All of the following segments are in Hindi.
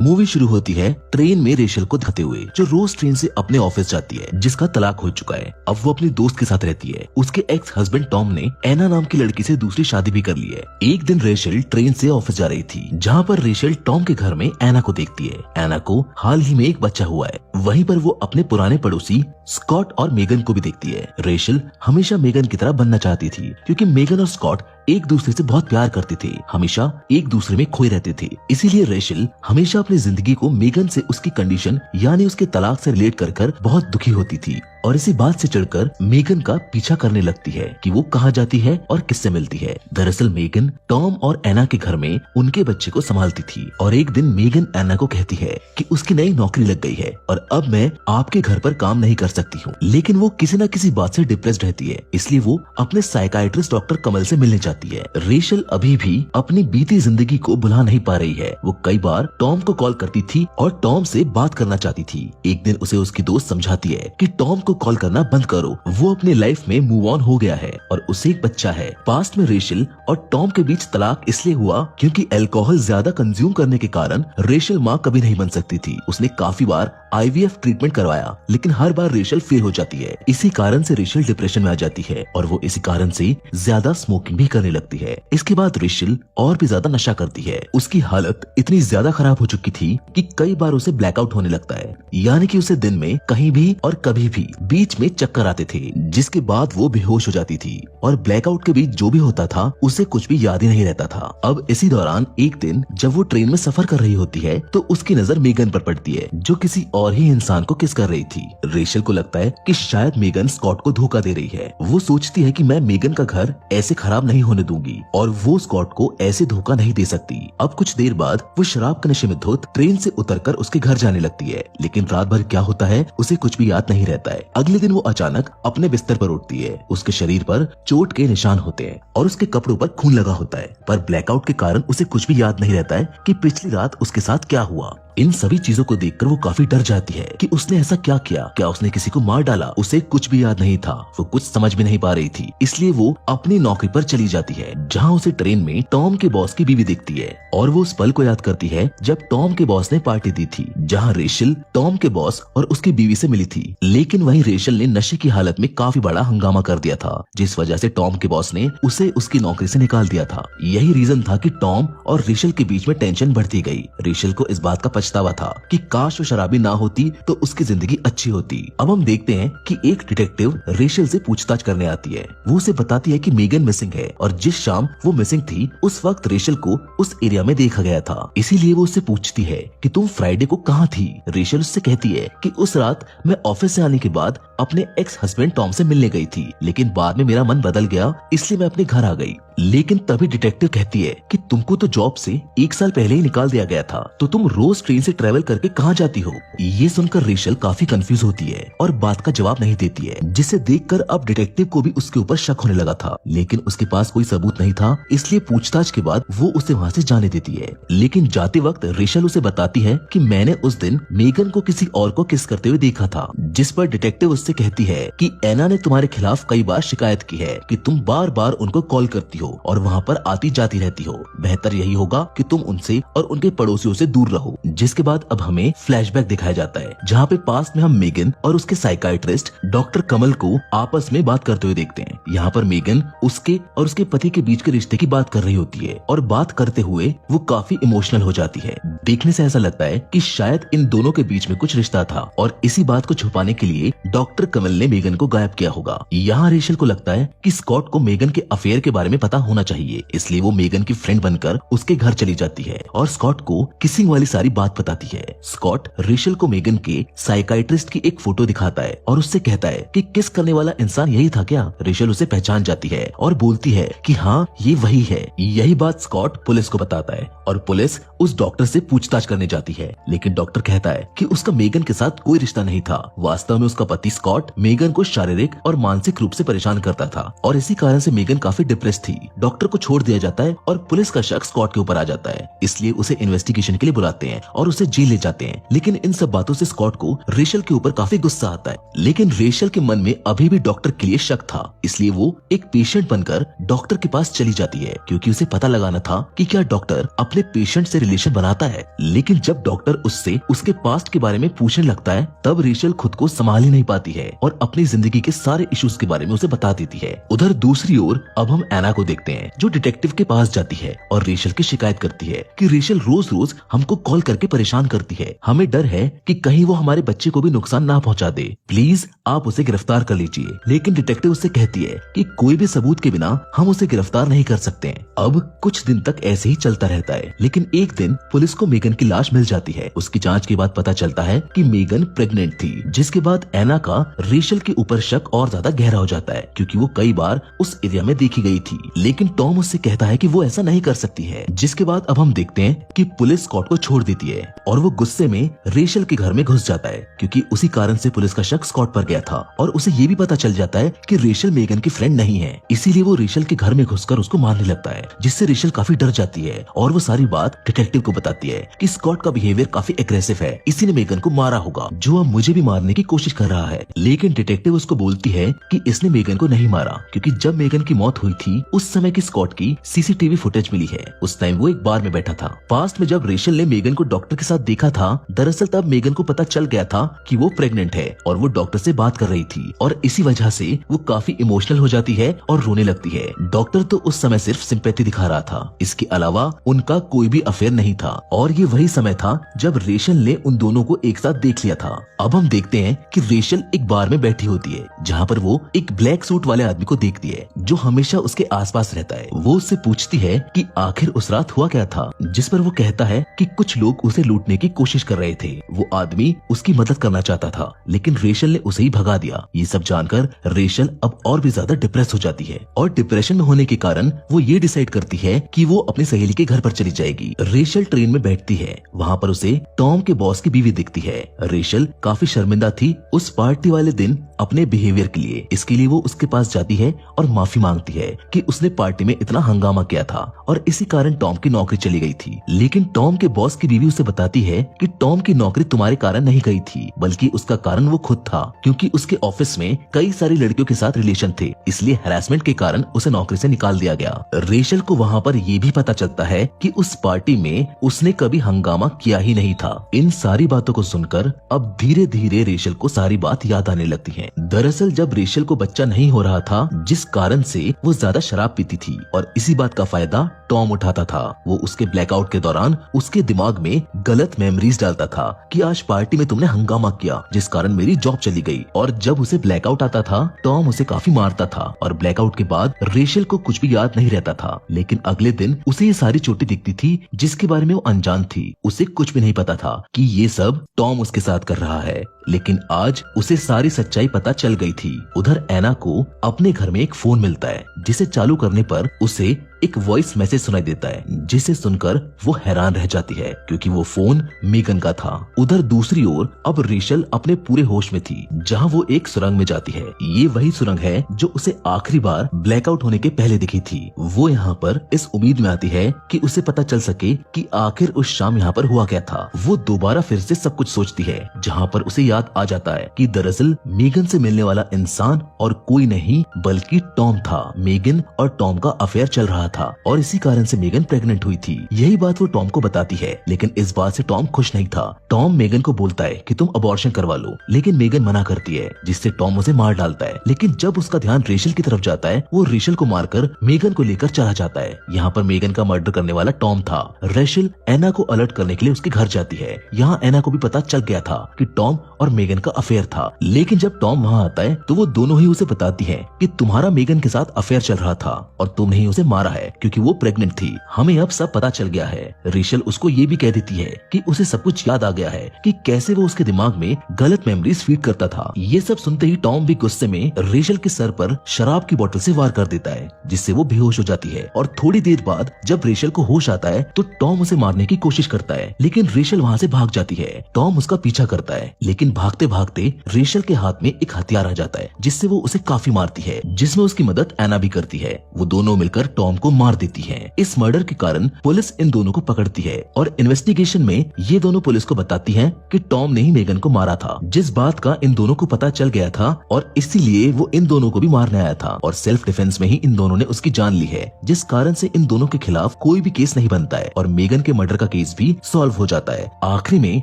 मूवी शुरू होती है ट्रेन में रेशल को दिखाते हुए, जो रोज ट्रेन से अपने ऑफिस जाती है, जिसका तलाक हो चुका है। अब वो अपनी दोस्त के साथ रहती है। उसके एक्स हस्बैंड टॉम ने एना नाम की लड़की से दूसरी शादी भी कर ली है। एक दिन रेशल ट्रेन से ऑफिस जा रही थी, जहाँ पर रेशल टॉम के घर में एना को देखती है। एना को हाल ही में एक बच्चा हुआ है। वहीं पर वो अपने पुराने पड़ोसी स्कॉट और मेगन को भी देखती है। रेशल हमेशा मेगन की तरह बनना चाहती थी, क्योंकि मेगन और स्कॉट एक दूसरे से बहुत प्यार करते थे, हमेशा एक दूसरे में खोए रहते थे। इसीलिए रेशल हमेशा अपनी जिंदगी को मेगन से उसकी कंडीशन यानी उसके तलाक से रिलेट कर बहुत दुखी होती थी, और इसी बात से चिढ़कर मेगन का पीछा करने लगती है कि वो कहाँ जाती है और किससे मिलती है। दरअसल मेगन टॉम और एना के घर में उनके बच्चे को संभालती थी, और एक दिन मेगन एना को कहती है कि उसकी नई नौकरी लग गई है और अब मैं आपके घर पर काम नहीं कर सकती हूँ। लेकिन वो किसी न किसी बात से डिप्रेस्ड रहती है, इसलिए वो अपने साइकाइट्रिस्ट डॉक्टर कमल से मिलने जाती है। रेशल अभी भी अपनी बीती जिंदगी को भुला नहीं पा रही है। वो कई बार टॉम को कॉल करती थी और टॉम से बात करना चाहती थी। एक दिन उसे उसकी दोस्त समझाती है कि टॉम को कॉल करना बंद करो, वो अपनी लाइफ में मूव ऑन हो गया है और उसे एक बच्चा है। पास्ट में रेशल और टॉम के बीच तलाक इसलिए हुआ क्योंकि अल्कोहल ज्यादा कंज्यूम करने के कारण रेशल माँ कभी नहीं बन सकती थी। उसने काफी बार IVF ट्रीटमेंट करवाया, लेकिन हर बार रेशल फेल हो जाती है। इसी कारण से रेशल डिप्रेशन में आ जाती है और वो इसी कारण से ज्यादा स्मोकिंग भी करने लगती है। इसके बाद रेशल और भी ज्यादा नशा करती है। उसकी हालत इतनी ज्यादा खराब हो चुकी थी कि कई बार उसे ब्लैकआउट होने लगता है, यानी कि उसे दिन में कहीं भी और कभी भी बीच में चक्कर आते थे, जिसके बाद वो बेहोश हो जाती थी। और ब्लैकआउट के बीच जो भी होता था उसे कुछ भी याद ही नहीं रहता था। अब इसी दौरान एक दिन जब वो ट्रेन में सफर कर रही होती है तो उसकी नजर मेगन पर पड़ती है, जो किसी और ही इंसान को किस कर रही थी। रेशल को लगता है कि शायद मेगन स्कॉट को धोखा दे रही है। वो सोचती है कि मैं मेगन का घर ऐसे खराब नहीं होने दूंगी और वो स्कॉट को ऐसे धोखा नहीं दे सकती। अब कुछ देर बाद वो शराब के नशे में धुत ट्रेन से उतरकर उसके घर जाने लगती है, लेकिन रात भर क्या होता है उसे कुछ भी याद नहीं रहता है। अगले दिन वो अचानक अपने बिस्तर पर उठती है। उसके शरीर पर चोट के निशान होते हैं और उसके कपड़ों पर खून लगा होता है, पर ब्लैकआउट के कारण उसे कुछ भी याद नहीं रहता है कि पिछली रात उसके साथ क्या हुआ। इन सभी चीजों को देखकर वो काफी डर जाती है कि उसने ऐसा क्या किया, क्या उसने किसी को मार डाला। उसे कुछ भी याद नहीं था, वो कुछ समझ भी नहीं पा रही थी, इसलिए वो अपनी नौकरी पर चली जाती है, जहाँ उसे ट्रेन में टॉम के बॉस की बीवी दिखती है। और वो उस पल को याद करती है जब टॉम के बॉस ने पार्टी दी थी, जहाँ रेशल टॉम के बॉस और उसकी बीवी से मिली थी। लेकिन वहीं रेशल ने नशे की हालत में काफी बड़ा हंगामा कर दिया था, जिस वजह से टॉम के बॉस ने उसे उसकी नौकरी से निकाल दिया था। यही रीजन था कि टॉम और रेशल के बीच में टेंशन बढ़ती गई। रेशल को इस बात का पछतावा था कि काश वो शराबी ना होती तो उसकी जिंदगी अच्छी होती। अब हम देखते हैं कि एक डिटेक्टिव रेशल से पूछताछ करने आती है। वो उसे बताती है कि मेगन मिसिंग है और जिस शाम वो मिसिंग थी उस वक्त रेशल को उस एरिया में देखा गया था। इसीलिए वो उससे पूछती है कि तुम फ्राइडे को कहाँ थी। रेशल उससे कहती है कि उस रात मैं ऑफिस से आने के बाद अपने एक्स हस्बैंड टॉम से मिलने गई थी, लेकिन बाद में मेरा मन बदल गया, इसलिए मैं अपने घर आ गई। लेकिन तभी डिटेक्टिव कहती है कि तुमको तो जॉब से 1 साल पहले ही निकाल दिया गया था, तो तुम रोज ट्रेन से ट्रेवल करके कहाँ जाती हो। ये सुनकर रेशल काफी कंफ्यूज होती है और बात का जवाब नहीं देती है, जिसे देखकर अब डिटेक्टिव को भी उसके ऊपर शक होने लगा था। लेकिन उसके पास कोई सबूत नहीं था, इसलिए पूछताछ के बाद वो उसे वहाँ से जाने देती है। लेकिन जाते वक्त रेशल उसे बताती है कि मैंने उस दिन मेगन को किसी और को किस करते हुए देखा था, जिस पर डिटेक्टिव उससे कहती है कि एना ने तुम्हारे खिलाफ कई बार शिकायत की है कि तुम बार बार उनको कॉल करती हो और वहाँ पर आती जाती रहती हो। बेहतर यही होगा कि तुम उनसे और उनके पड़ोसियों से दूर रहो। जिसके बाद अब हमें फ्लैशबैक दिखाया जाता है, जहाँ पे पास में हम मेगन और उसके साइकाइट्रिस्ट डॉक्टर कमल को आपस में बात करते हुए देखते हैं। यहाँ पर मेगन उसके और उसके पति के बीच के रिश्ते की बात कर रही होती है और बात करते हुए वो काफी इमोशनल हो जाती है। देखने से ऐसा लगता है कि शायद इन दोनों के बीच में कुछ रिश्ता था और इसी बात को छुपाने के लिए डॉक्टर कमल ने मेगन को गायब किया होगा। यहाँ रेशल को लगता है कि स्कॉट को मेगन के अफेयर के बारे में पता होना चाहिए, इसलिए वो मेगन की फ्रेंड बनकर उसके घर चली जाती है और स्कॉट को किसिंग वाली सारी बात बताती है। स्कॉट रेशल को मेगन के साइकाइट्रिस्ट की एक फोटो दिखाता है और उससे कहता है कि किस करने वाला इंसान यही था क्या। रेशल उसे पहचान जाती है और बोलती है कि हाँ ये वही है। यही बात स्कॉट पुलिस को बताता है और पुलिस उस डॉक्टर से पूछताछ करने जाती है, लेकिन डॉक्टर कहता है कि उसका मेगन के साथ कोई रिश्ता नहीं था। वास्तव में उसका पति स्कॉट मेगन को शारीरिक और मानसिक रूप से परेशान करता था और इसी कारण से मेगन काफी डिप्रेस थी। डॉक्टर को छोड़ दिया जाता है और पुलिस का शक स्कॉट के ऊपर आ जाता है, इसलिए उसे इन्वेस्टिगेशन के लिए बुलाते हैं और उसे जेल ले जाते हैं। लेकिन इन सब बातों से स्कॉट को रेशल के ऊपर काफी गुस्सा आता है, लेकिन रेशल के मन में अभी भी डॉक्टर के लिए शक था, इसलिए वो एक पेशेंट बनकर डॉक्टर के पास चली जाती है, क्योंकि उसे पता लगाना था कि क्या डॉक्टर अपने पेशेंट से रिलेशन बनाता है। लेकिन जब डॉक्टर उससे उसके पास्ट के बारे में पूछने लगता है, तब रेशल खुद को संभाल ही नहीं पाती है और अपनी जिंदगी के सारे इश्यूज के बारे में उसे बता देती है। उधर दूसरी ओर अब हम एना को देखते हैं, जो डिटेक्टिव के पास जाती है और रेशल की शिकायत करती है कि रेशल रोज रोज हमको कॉल करके परेशान करती है, हमें डर है कि कहीं वो हमारे बच्चे को भी नुकसान ना पहुंचा दे, प्लीज आप उसे गिरफ्तार कर लीजिए। लेकिन डिटेक्टिव उससे कहती है कि कोई भी सबूत के बिना हम उसे गिरफ्तार नहीं कर सकते। अब कुछ दिन तक ऐसे ही चलता रहता है, लेकिन एक दिन पुलिस को मेगन की लाश मिल जाती है। उसकी जांच के बाद पता चलता है कि मेगन प्रेग्नेंट थी, जिसके बाद एना का रेशल के ऊपर शक और ज्यादा गहरा हो जाता है, क्योंकि वो कई बार उस एरिया में देखी गई थी। लेकिन टॉम उससे कहता है कि वो ऐसा नहीं कर सकती है। जिसके बाद अब हम देखते हैं कि पुलिस स्कॉट को छोड़ देती है और वो गुस्से में रेशल के घर में घुस जाता है, क्योंकि उसी कारण से पुलिस का शक स्कॉट पर गया था और उसे ये भी पता चल जाता है कि रेशल मेगन की फ्रेंड नहीं है, इसीलिए वो रेशल के घर में घुसकर उसको मारने लगता है, जिससे रेशल काफी डर जाती है और वो सारी बात डिटेक्टिव को बताती है कि स्कॉट का बिहेवियर काफी एग्रेसिव है, इसी ने मेगन को मारा होगा, जो अब मुझे भी मारने की कोशिश कर रहा है। लेकिन डिटेक्टिव उसको बोलती है कि इसने मेगन को नहीं मारा, क्योंकि जब मेगन की मौत हुई थी उस समय की स्कॉट की सीसीटीवी फुटेज मिली है। उस टाइम वो एक बार में बैठा था। पास्ट में जब रेशल ने मेगन को डॉक्टर के साथ देखा था, दरअसल तब मेगन को पता चल गया था कि वो प्रेग्नेंट है और वो डॉक्टर से बात कर रही थी, और इसी वजह से वो काफी इमोशनल हो जाती है और रोने लगती है। डॉक्टर तो उस समय सिर्फ सिंपैथी दिखा रहा था, इसके अलावा उनका कोई भी अफेयर नहीं था, और ये वही समय था जब रेशल ने उन दोनों को एक साथ देख लिया था। अब हम देखते हैं कि रेशल एक बार में बैठी होती है, जहाँ पर वो एक ब्लैक सूट वाले आदमी को देखती है, जो हमेशा उसके आसपास रहता है। वो उससे पूछती है कि आखिर उस रात हुआ क्या था, जिस पर वो कहता है कि कुछ लोग उसे लूटने की कोशिश कर रहे थे। वो आदमी उसकी मदद करना चाहता था, लेकिन रेशल ने उसे ही भगा दिया। ये सब जानकर रेशल अब और भी ज्यादा डिप्रेस हो जाती है, और डिप्रेशन में होने के कारण वो ये डिसाइड करती है कि वो अपनी सहेली के घर पर चली जाएगी। रेशल ट्रेन में बैठती है, वहाँ पर उसे टॉम के बॉस की बीवी दिखती है। रेशल काफी शर्मिंदा थी उस पार्टी वाले दिन अपने बिहेवियर के लिए, इसके लिए वो उसके पास जाती है और माफी मांगती है कि उसने पार्टी में इतना हंगामा किया था और इसी कारण टॉम की नौकरी चली गई थी। लेकिन टॉम के बॉस की बीवी उसे बताती है कि टॉम की नौकरी तुम्हारे कारण नहीं गई थी, बल्कि उसका कारण वो खुद था, क्योंकि उसके ऑफिस में कई सारी लड़कियों के साथ रिलेशन थे, इसलिए हैरेसमेंट के कारण उसे नौकरी से निकाल दिया गया। रेशल को वहाँ पर ये भी पता चलता है कि उस पार्टी में उसने कभी हंगामा किया ही नहीं था। इन सारी बातों को सुनकर अब धीरे धीरे रेशल को सारी बात याद आने लगती है। दरअसल जब रेशल को बच्चा नहीं हो रहा था, जिस कारण से वो ज्यादा शराब पीती थी, और इसी बात का फायदा टॉम उठाता था। वो उसके ब्लैकआउट के दौरान उसके दिमाग में गलत मेमोरीज डालता था कि आज पार्टी में तुमने हंगामा किया, जिस कारण मेरी जॉब चली गई। और जब उसे ब्लैकआउट आता था, टॉम उसे काफी मारता था, और ब्लैकआउट के बाद रेशल को कुछ भी याद नहीं रहता था। लेकिन अगले दिन उसे ये सारी चोटें दिखती थी, जिसके बारे में वो अनजान थी। उसे कुछ भी नहीं पता था कि ये सब टॉम उसके साथ कर रहा है। लेकिन आज उसे सारी सच्चाई पता चल गई थी। उधर एना को अपने घर में एक फोन मिलता है, जिसे चालू करने पर उसे एक वॉइस मैसेज सुनाई देता है, जिसे सुनकर वो हैरान रह जाती है, क्योंकि वो फोन मेगन का था। उधर दूसरी ओर अब रेशल अपने पूरे होश में थी, जहां वो एक सुरंग में जाती है। ये वही सुरंग है जो उसे आखिरी बार ब्लैकआउट होने के पहले दिखी थी। वो यहाँ पर इस उम्मीद में आती है कि उसे पता चल सके कि आखिर उस शाम यहाँ पर हुआ क्या था। वो दोबारा फिर से सब कुछ सोचती है, जहाँ पर उसे याद आ जाता है कि दरअसल मेगन से मिलने वाला इंसान और कोई नहीं बल्कि टॉम था। मेगन और टॉम का अफेयर चल रहा था, और इसी कारण से मेगन प्रेग्नेंट हुई थी। यही बात वो टॉम को बताती है, लेकिन इस बात से टॉम खुश नहीं था। टॉम मेगन को बोलता है कि तुम अबॉर्शन करवा लो, लेकिन मेगन मना करती है, जिससे टॉम उसे मार डालता है। लेकिन जब उसका ध्यान रेशल की तरफ जाता है, वो रेशल को मारकर मेगन को लेकर चला जाता है। यहाँ पर मेगन का मर्डर करने वाला टॉम था। रेशल एना को अलर्ट करने के लिए उसके घर जाती है। यहाँ एना को भी पता चल गया था कि टॉम और मेगन का अफेयर था। लेकिन जब टॉम वहाँ आता है, तो वो दोनों ही उसे बताती है कि तुम्हारा मेगन के साथ अफेयर चल रहा था और तुमने ही उसे मारा है। है क्योंकि वो प्रेग्नेंट थी। हमें अब सब पता चल गया है। रेशल उसको ये भी कह देती है कि उसे सब कुछ याद आ गया है कि कैसे वो उसके दिमाग में गलत मेमोरीज फीड करता था। ये सब सुनते ही टॉम भी गुस्से में रेशल के सर पर शराब की बोतल से वार कर देता है, जिससे वो बेहोश हो जाती है। और थोड़ी देर बाद जब रेशल को होश आता है तो टॉम उसे मारने की कोशिश करता है, लेकिन रेशल वहाँ से भाग जाती है। टॉम उसका पीछा करता है, लेकिन भागते भागते रेशल के हाथ में एक हथियार आ जाता है, जिससे वो उसे काफी मारती है, जिसमें उसकी मदद एना भी करती है। वो दोनों मिलकर टॉम को मार देती है। इस मर्डर के कारण पुलिस इन दोनों को पकड़ती है और इन्वेस्टिगेशन में ये दोनों पुलिस को बताती है कि टॉम ने ही मेगन को मारा था, जिस बात का इन दोनों को पता चल गया था और इसीलिए वो इन दोनों को भी मारने आया था और सेल्फ डिफेंस में ही इन दोनों ने उसकी जान ली है, जिस कारण से इन दोनों के खिलाफ कोई भी केस नहीं बनता है और मेगन के मर्डर का केस भी सॉल्व हो जाता है। आखिरी में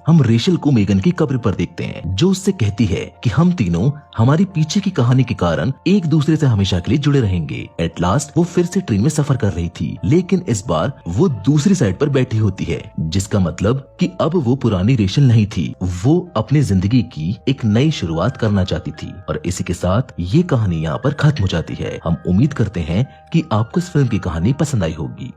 हम रेशल को मेगन की कब्र पर देखते हैं, जो उससे कहती है कि हम तीनों हमारी पीछे की कहानी के कारण एक दूसरे से हमेशा के लिए जुड़े रहेंगे। एट लास्ट वो फिर से ट्रेन में सफर कर रही थी, लेकिन इस बार वो दूसरी साइड पर बैठी होती है, जिसका मतलब कि अब वो पुरानी रेशल नहीं थी। वो अपनी जिंदगी की एक नई शुरुआत करना चाहती थी। और इसी के साथ ये कहानी यहाँ पर खत्म हो जाती है। हम उम्मीद करते हैं कि आपको इस फिल्म की कहानी पसंद आई होगी।